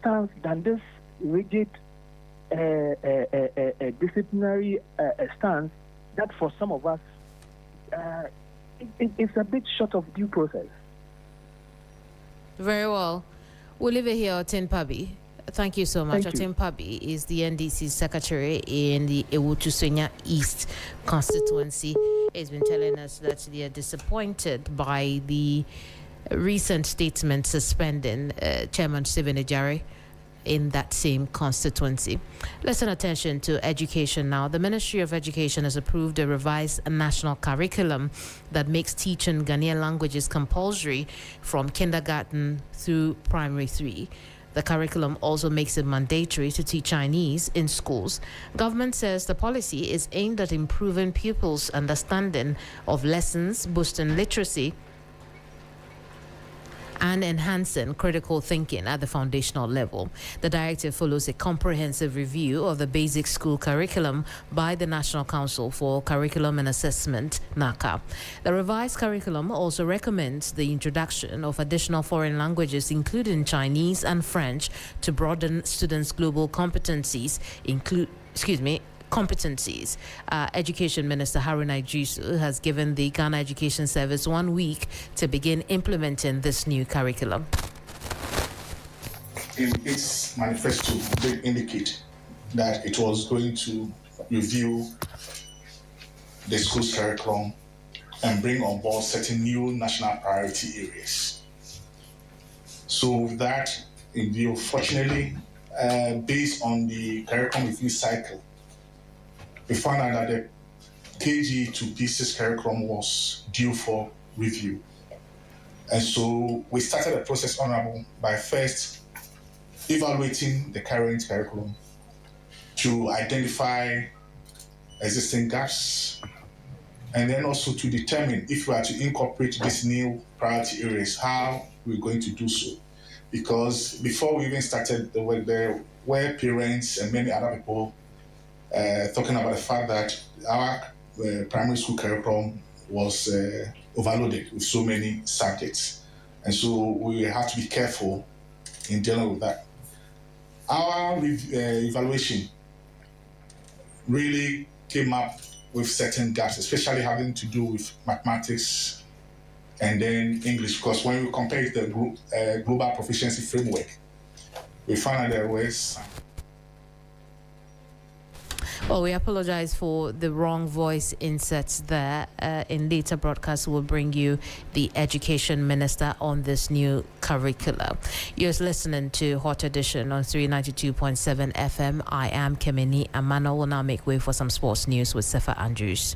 stance than this rigid disciplinary stance that for some of us it's a bit short of due process. Very well. We'll leave it here, Otin Pabi. Thank you so much. Otin Pabi is the NDC secretary in the Ewutu-Senya East constituency. He's been telling us that they are disappointed by the recent statement suspending Chairman Stephen Ejare in that same constituency. Let's turn attention to education now. The Ministry of Education has approved a revised national curriculum that makes teaching Ghanaian languages compulsory from kindergarten through primary 3. The curriculum also makes it mandatory to teach Chinese in schools. Government says the policy is aimed at improving pupils' understanding of lessons, boosting literacy, and enhancing critical thinking at the foundational level. The directive follows a comprehensive review of the basic school curriculum by the National Council for Curriculum and Assessment, NACA. The revised curriculum also recommends the introduction of additional foreign languages, including Chinese and French, to broaden students' global competencies, Education Minister Haruna Iddrisu has given the Ghana Education Service 1 week to begin implementing this new curriculum. In its manifesto, they indicate that it was going to review the school's curriculum and bring on board certain new national priority areas. So with that in view, fortunately, based on the curriculum review cycle, we found out that the KG to P6 curriculum was due for review. And so we started the process, Honorable, by first evaluating the current curriculum to identify existing gaps, and then also to determine if we are to incorporate these new priority areas, how we're going to do so. Because before we even started the work, there were parents and many other people talking about the fact that our primary school curriculum was overloaded with so many subjects. And so we have to be careful in dealing with that. Our evaluation really came up with certain gaps, especially having to do with mathematics and then English, because when we compare the global proficiency framework, we found that there was Well, we apologize for the wrong voice inserts there. In later broadcasts, we'll bring you the Education Minister on this new curricula. You're listening to Hot Edition on 392.7 FM. I am Kemini Amano. Will now make way for some sports news with Sefa Andrews.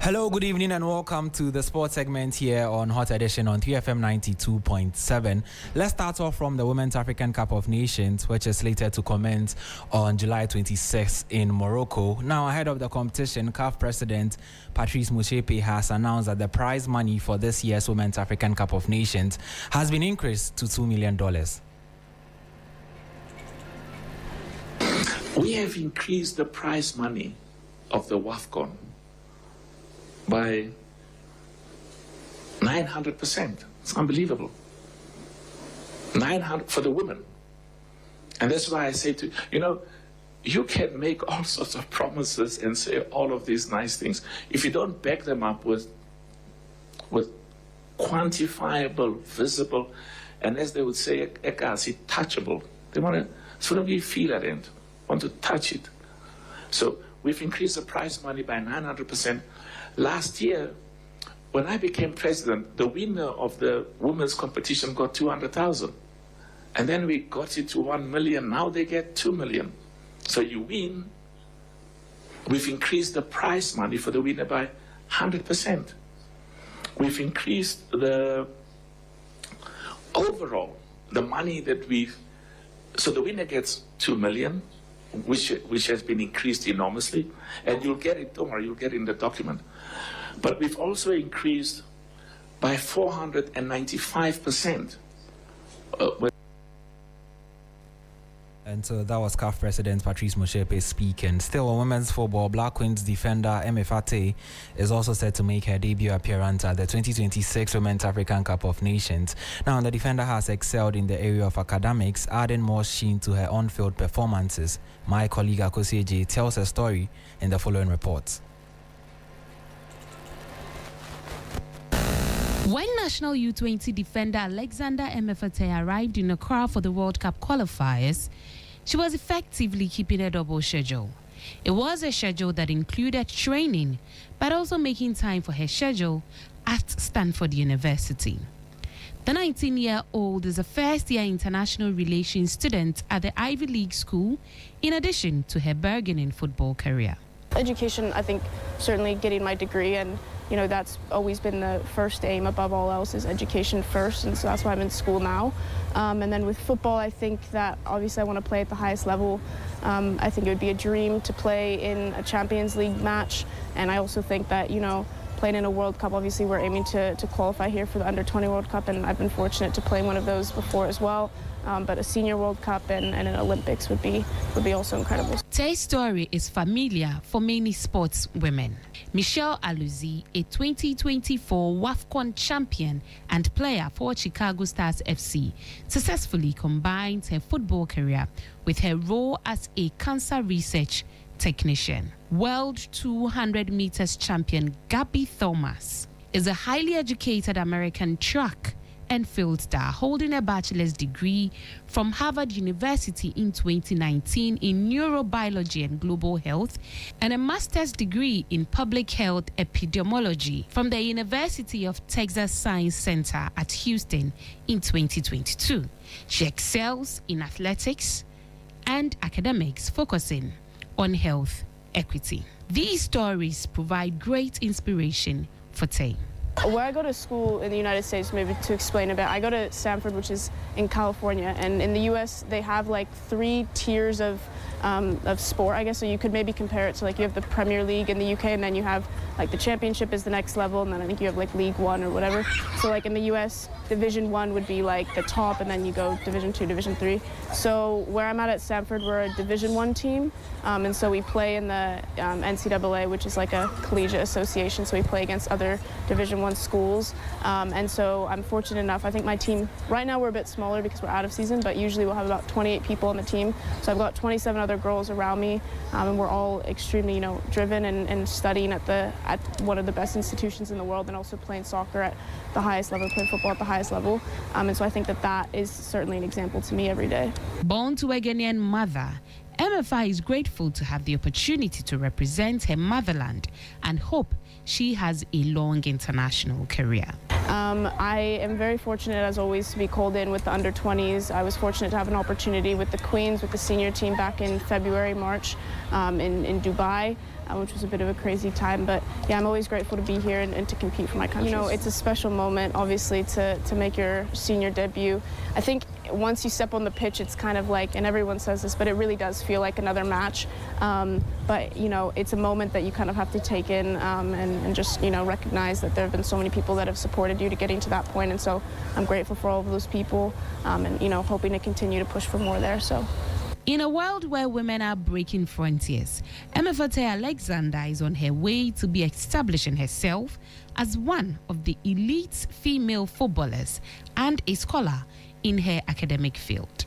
Hello, good evening and welcome to the sports segment here on Hot Edition on 3FM 92.7. Let's start off from the Women's African Cup of Nations, which is slated to commence on July 26th in Morocco. Now, ahead of the competition, CAF President Patrice Motsepe has announced that the prize money for this year's Women's African Cup of Nations has been increased to $2 million. We have increased the prize money of the WAFCON by 900%. It's unbelievable. 900 for the women. And that's why I say you can make all sorts of promises and say all of these nice things. If you don't back them up with quantifiable, visible, and as they would say, touchable, they want to sort of feel it and want to touch it. So we've increased the prize money by 900%. Last year, when I became president, the winner of the women's competition got 200,000. And then we got it to 1 million. Now they get 2 million. So you win. We've increased the prize money for the winner by 100%. We've increased the overall, the money that so the winner gets 2 million, which has been increased enormously, and you'll get it, don't worry, you'll get it in the document. But we've also increased by 495%. And so that was CAF President Patrice Motsepe speaking. Still on women's football, Black Queens defender Emefate is also set to make her debut appearance at the 2026 Women's African Cup of Nations. Now, the defender has excelled in the area of academics, adding more sheen to her on-field performances. My colleague Akosieje tells her story in the following report. When national U20 defender Alexander Emefate arrived in Accra for the World Cup qualifiers, she was effectively keeping a double schedule. It was a schedule that included training, but also making time for her schedule at Stanford University. The 19-year-old is a first-year international relations student at the Ivy League school, in addition to her burgeoning football career. Education, I think, certainly getting my degree, and that's always been the first aim above all else, is education first, and so that's why I'm in school now. And then with football, I think that obviously I want to play at the highest level. I think it would be a dream to play in a Champions League match, and I also think that, playing in a World Cup, obviously we're aiming to qualify here for the Under-20 World Cup, and I've been fortunate to play one of those before as well. But a Senior World Cup and an Olympics would be also incredible. Tay's story is familiar for many sports women. Michelle Aluzi, a 2024 WAFCON champion and player for Chicago Stars FC, successfully combined her football career with her role as a cancer research technician. World 200 meters champion Gabby Thomas is a highly educated American track and field star holding a bachelor's degree from Harvard University in 2019 in neurobiology and global health, and a master's degree in public health epidemiology from the University of Texas Science Center at Houston in 2022. She excels in athletics and academics, focusing on health equity. These stories provide great inspiration for Tay. Where I go to school in the United States, maybe to explain a bit, I go to Stanford, which is in California, and in the U.S. they have like 3 tiers of sport, I guess. So you could maybe compare it to, like, you have the Premier League in the UK, and then you have like the Championship is the next level, and then I think you have like League One or whatever. So like in the U.S., Division 1 would be like the top, and then you go Division 2, Division 3. So where I'm at Stanford, we're a Division 1 team, and so we play in the NCAA, which is like a collegiate association. So we play against other Division 1 schools, and so I'm fortunate enough. I think my team right now, we're a bit smaller because we're out of season, but usually we'll have about 28 people on the team. So I've got 27 other girls around me, and we're all extremely, driven and studying at one of the best institutions in the world, and also playing soccer at the highest level, playing football at the highest level. And so I think that is certainly an example to me every day. Born to a Ghanaian mother, MFI is grateful to have the opportunity to represent her motherland and hope she has a long international career. I am very fortunate, as always, to be called in with the under-20s. I was fortunate to have an opportunity with the Queens, with the senior team back in February, March in Dubai, which was a bit of a crazy time. But yeah, I'm always grateful to be here and to compete for my country. It's a special moment, obviously, to make your senior debut. I think once you step on the pitch, it's kind of like, and everyone says this, but it really does feel like another match. But it's a moment that you kind of have to take in and just recognize that there have been so many people that have supported you to getting to that point. And so I'm grateful for all of those people, and hoping to continue to push for more there. So. In a world where women are breaking frontiers, Emefate Alexander is on her way to be establishing herself as one of the elite female footballers and a scholar in her academic field.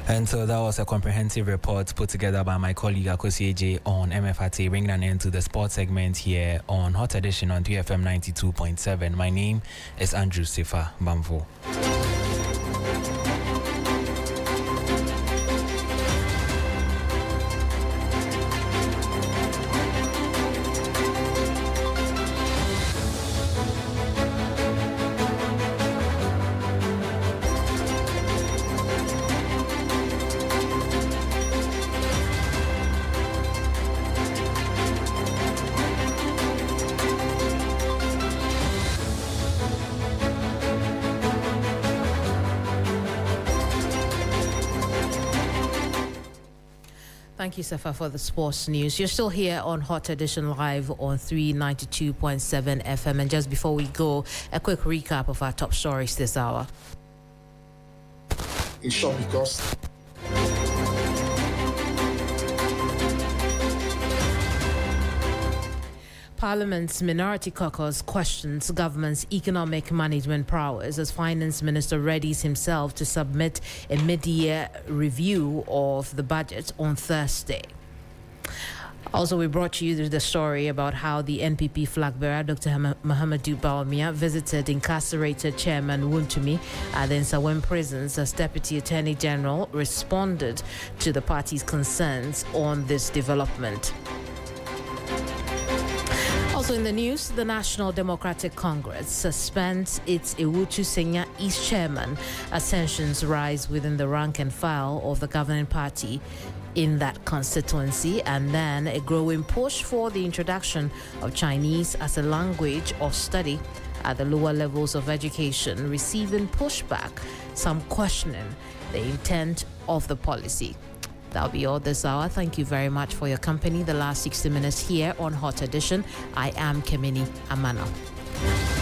And so that was a comprehensive report put together by my colleague Akosieje on MFAT, bringing an end to the sports segment here on Hot Edition on 3FM 92.7. My name is Andrew Sifa Bamvo. Thank you, Safa, for the sports news. You're still here on Hot Edition Live on 392.7 FM. And just before we go, a quick recap of our top stories this hour. In short, because Parliament's Minority Caucus questions government's economic management prowess as Finance Minister readies himself to submit a mid-year review of the budget on Thursday. Also, we brought you the story about how the NPP flag bearer, Dr. Muhammadu Bawumia, visited incarcerated Chairman Wontumi at the Nsawam prisons as Deputy Attorney General responded to the party's concerns on this development. Also in the news, the National Democratic Congress suspends its Ewutu Senya East chairman as tensions rise within the rank and file of the governing party in that constituency, and then a growing push for the introduction of Chinese as a language of study at the lower levels of education, receiving pushback, some questioning the intent of the policy. That'll be all this hour. Thank you very much for your company the last 60 minutes here on Hot Edition. I am Kemini Amano.